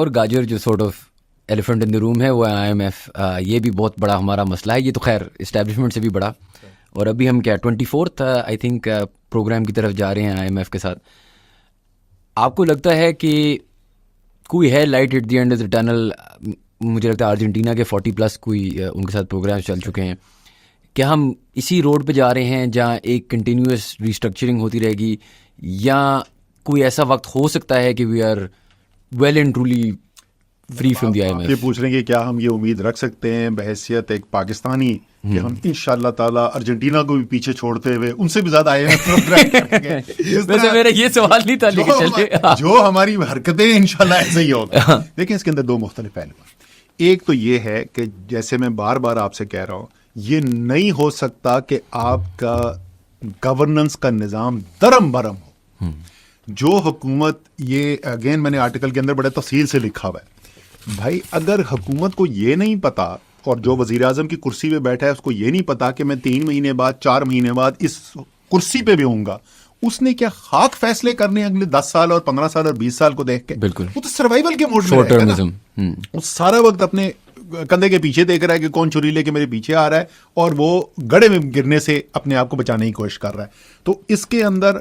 और गाजर जो sort of elephant in the room है वो IMF। ये भी बहुत बड़ा हमारा मसला है। ये तो खैर इस्टेब्लिशमेंट से भी बड़ा, और अभी हम क्या 24th आई थिंक प्रोग्राम की तरफ जा रहे हैं IMF के साथ। आपको लगता है कि कोई है light at the end of the tunnel? मुझे लगता है अर्जेंटीना के 40+ कोई उनके साथ प्रोग्राम चल चुके हैं। क्या हम इसी रोड पे जा रहे हैं जहाँ एक कंटिन्यूस रिस्ट्रक्चरिंग होती रहेगी, या कोई ऐसा वक्त हो सकता है कि we are well and truly free from the IMF? ये पूछ रहे हैं कि क्या हम ये उम्मीद रख सकते हैं बहैसियत एक पाकिस्तानी कि हम इंशाल्लाह ताला अर्जेंटीना को भी पीछे छोड़ते हुए उनसे भी ज्यादा IMF प्रोग्राम करेंगे? वैसे मेरा ये सवाल नहीं था, लेकिन चलिए जो हमारी हरकतें इंशाल्लाह ऐसे ही होगा। देखिए, इसके अंदर दो मुख्तलिफ पहलू हैं। एक तो ये है कि जैसे मैं बार बार आपसे कह रहा हूँ, ये नहीं हो सकता कि आपका गवर्नेंस का निज़ाम दरम बरम हो। जो हुकूमत, ये अगेन मैंने आर्टिकल के अंदर बड़े तफसील से लिखा हुआ है भाई, अगर हुकूमत को ये नहीं पता और जो वज़ीर आज़म की कुर्सी पे बैठा है उसको ये नहीं पता कि मैं 3 महीने बाद 4 महीने बाद इस कुर्सी पे भी होऊंगा, उसने क्या खाक फैसले करने अगले 10 साल और 15 साल और 20 साल को देख के? बिल्कुल, वो तो सर्वाइवल के मोड में रहेगा ना। वो सारा वक्त अपने कंधे के पीछे देख रहा है कि कौन छुरी लेके मेरे पीछे आ रहा है, और वो गड्ढे में गिरने से अपने आप को बचाने की कोशिश कर रहा है। तो इसके अंदर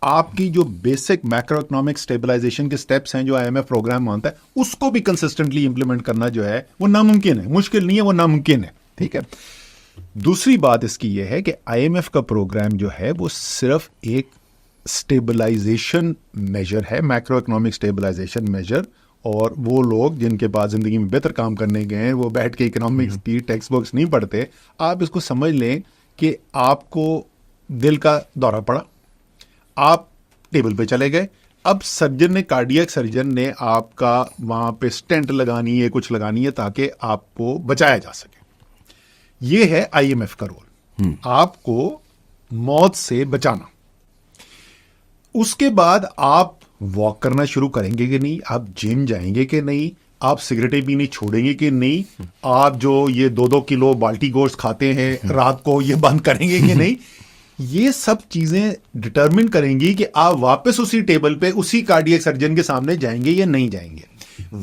आपकी जो बेसिक मैक्रो इकोनॉमिक स्टेबलाइजेशन के स्टेप्स हैं जो IMF प्रोग्राम मानता है, उसको भी कंसिस्टेंटली इंप्लीमेंट करना जो है वो नामुमकिन है। मुश्किल नहीं है, वो नामुमकिन है। ठीक है। दूसरी बात इसकी यह है कि IMF का प्रोग्राम जो है वो सिर्फ एक स्टेबलाइजेशन मेजर है, मैक्रो इकोनॉमिक स्टेबलाइजेशन मेजर, और वो लोग जिनके पास जिंदगी में बेहतर काम करने गए हैं वो बैठ के इकोनॉमिक्स की टेक्स्ट बुक्स नहीं पढ़ते। आप इसको समझ लें कि आपको दिल का दौरा पड़ा, आप टेबल पे चले गए, अब सर्जन ने, कार्डियक सर्जन ने आपका वहां पे स्टेंट लगानी है, कुछ लगानी है ताकि आपको बचाया जा सके। ये है IMF का रोल, आपको मौत से बचाना। उसके बाद आप वॉक करना शुरू करेंगे कि नहीं, आप जिम जाएंगे कि नहीं, आप सिगरेटें पीनी छोड़ेंगे कि नहीं, आप जो ये 2-2 किलो बाल्टी गोश्त खाते हैं रात को ये बंद करेंगे कि नहीं। ये सब चीजें डिटरमिन करेंगी कि आप वापस उसी टेबल पे उसी कार्डियक सर्जन के सामने जाएंगे या नहीं जाएंगे।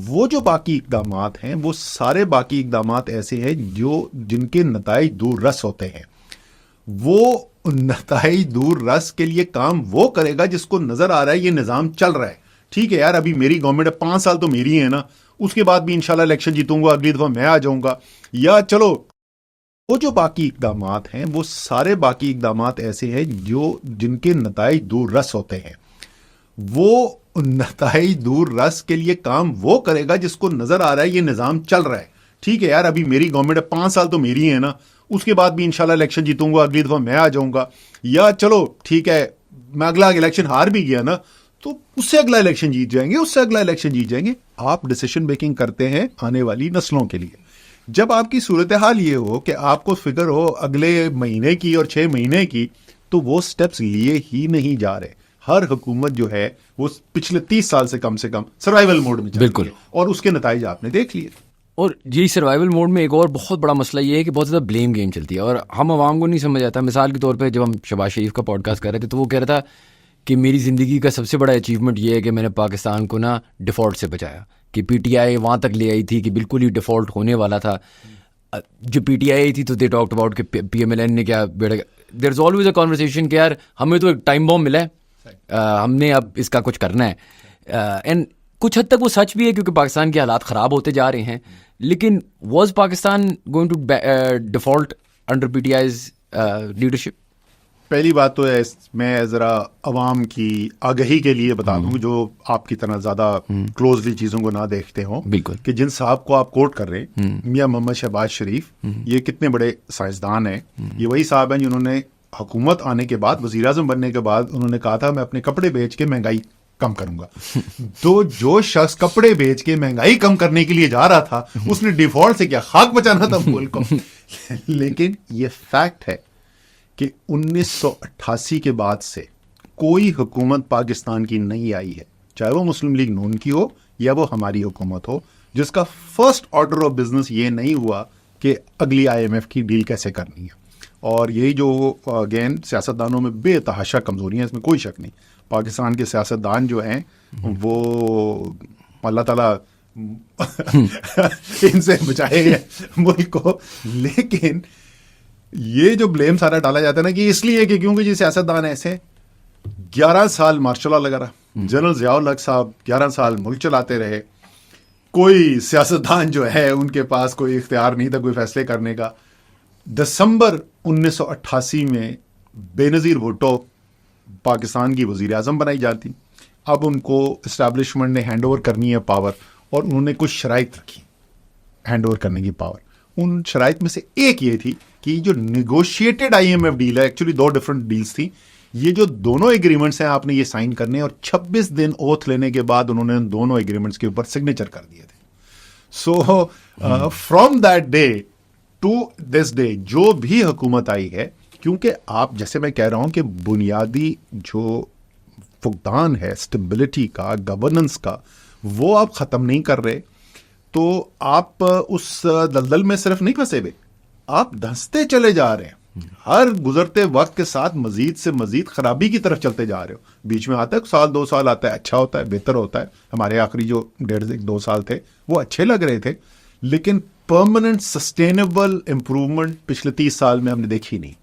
वो जो बाकी इकदामात हैं वो सारे बाकी इकदामात ऐसे हैं जो जिनके नताइज दूर रस होते हैं। वो नताइज दूर रस के लिए काम वो करेगा जिसको नजर आ रहा है ये निजाम चल रहा है। ठीक है यार, अभी मेरी गवर्नमेंट है, 5 साल तो मेरी है ना, उसके बाद भी इंशाल्लाह इलेक्शन जीतूंगा, अगली दफा मैं आ जाऊंगा, या चलो। वो जो बाकी इकदामात हैं वो सारे बाकी इकदामात ऐसे हैं जो जिनके नताइज दूर रस होते हैं। वो नताइज दूर रस के लिए काम वो करेगा जिसको नजर आ रहा है ये निजाम चल रहा है। ठीक है यार, अभी मेरी गवर्नमेंट है, 5 साल तो मेरी है ना, उसके बाद भी इंशाल्लाह इलेक्शन जीतूंगा, अगली दफा मैं आ जाऊंगा, या चलो ठीक है मैं अगला इलेक्शन हार भी गया ना तो उससे अगला इलेक्शन जीत जाएंगे, उससे अगला इलेक्शन जीत जाएंगे। आप डिसीजन मेकिंग करते हैं आने वाली नस्लों के लिए। जब आपकी सूरत हाल ये हो कि आपको फिक्र हो अगले महीने की और 6 महीने की, तो वो स्टेप्स लिए ही नहीं जा रहे। हर हुकूमत जो है वो पिछले 30 साल से कम सर्वाइवल मोड में चल रही है, और उसके नतीजे आपने देख लिए। और यही सर्वाइवल मोड में एक और बहुत बड़ा मसला ये है कि बहुत ज़्यादा ब्लेम गेम चलती है और हम आवाम को नहीं समझ आता। मिसाल के तौर पे जब हम शहबाज शरीफ का पॉडकास्ट कर रहे थे तो वो कह रहा था कि मेरी ज़िंदगी का सबसे बड़ा अचीवमेंट ये है कि मैंने पाकिस्तान को ना डिफ़ॉल्ट से बचाया, कि PTI वहाँ तक ले आई थी कि बिल्कुल ही डिफ़ॉल्ट होने वाला था। जो PTI आई थी तो दे टॉक्ड अबाउट कि PMLN ने क्या बेड़ा, there is always a conversation कि यार हमें तो एक टाइम बॉम्ब मिला है, हमने अब इसका कुछ करना है। एंड कुछ हद तक वो सच भी है क्योंकि पाकिस्तान के हालात ख़राब होते जा रहे हैं, लेकिन was Pakistan going to default under PTI's leadership? पहली बात तो है, मैं ज़रा अवाम की आगही के लिए बता दूं जो आपकी तरह ज़्यादा क्लोजली चीज़ों को ना देखते हों, बिल्कुल, कि जिन साहब को आप कोट कर रहे हैं मियां मोहम्मद शहबाज शरीफ, ये कितने बड़े साइंसदान हैं। ये वही साहब हैं जिन्होंने हुकूमत आने के बाद, वज़ीर आज़म बनने के बाद उन्होंने कहा था मैं अपने कपड़े बेच के महंगाई कम करूंगा। तो जो शख्स कपड़े बेच के महंगाई कम करने के लिए जा रहा था उसने डिफॉल्ट से क्या खाक बचाना था मुल्क को। लेकिन ये फैक्ट है कि 1988 के बाद से कोई हुकूमत पाकिस्तान की नहीं आई है, चाहे वो मुस्लिम लीग नून की हो या वो हमारी हुकूमत हो, जिसका फर्स्ट ऑर्डर ऑफ बिजनेस ये नहीं हुआ कि अगली IMF की डील कैसे करनी है। और यही जो अगेन सियासतदानों में बेतहाशा कमजोरियां, इसमें कोई शक नहीं। पाकिस्तान के सियासतदान जो हैं वो अल्लाह ताला इनसे बचाए मुल्क को। लेकिन ये जो ब्लेम सारा डाला जाता है ना कि इसलिए कि क्योंकि जी सियासतदान ऐसे 11 साल मार्शल लॉ लगा रहा, जनरल ज़ियाउल हक साहब 11 साल मुल्क चलाते रहे, कोई सियासतदान जो है उनके पास कोई इख्तियार नहीं था कोई फैसले करने का। दिसंबर 1988 में बेनज़ीर भुट्टो पाकिस्तान की वज़ीर आज़म बनाई जाती। अब उनको इस्टेब्लिशमेंट ने हैंड ओवर करनी है पावर, और उन्होंने कुछ शराइत रखी हैंड ओवर करने की पावर। उन शराइत में से एक ये थी कि जो निगोशिएटेड IMF डील है, एक्चुअली 2 डिफरेंट डील्स थी, ये जो दोनों एग्रीमेंट्स हैं आपने ये साइन करने, और 26 दिन ओथ लेने के बाद उन्होंने उन दोनों एग्रीमेंट्स के ऊपर सिग्नेचर कर दिए थे। So from that day to this day जो भी हुकूमत आई है, क्योंकि आप जैसे मैं कह रहा हूं कि बुनियादी जो फुकदान है स्टेबिलिटी का, गवर्नेंस का, वो आप ख़त्म नहीं कर रहे, तो आप उस दलदल में सिर्फ नहीं फंसे हुए, आप धंसते चले जा रहे हैं। हर गुजरते वक्त के साथ मजीद से मजीद खराबी की तरफ चलते जा रहे हो। बीच में आता है साल 2 साल आता है, अच्छा होता है, बेहतर होता है। हमारे आखिरी जो 1.5-2 साल थे वो अच्छे लग रहे थे, लेकिन परमानेंट सस्टेनेबल इंप्रूवमेंट पिछले 30 साल में हमने देखी नहीं।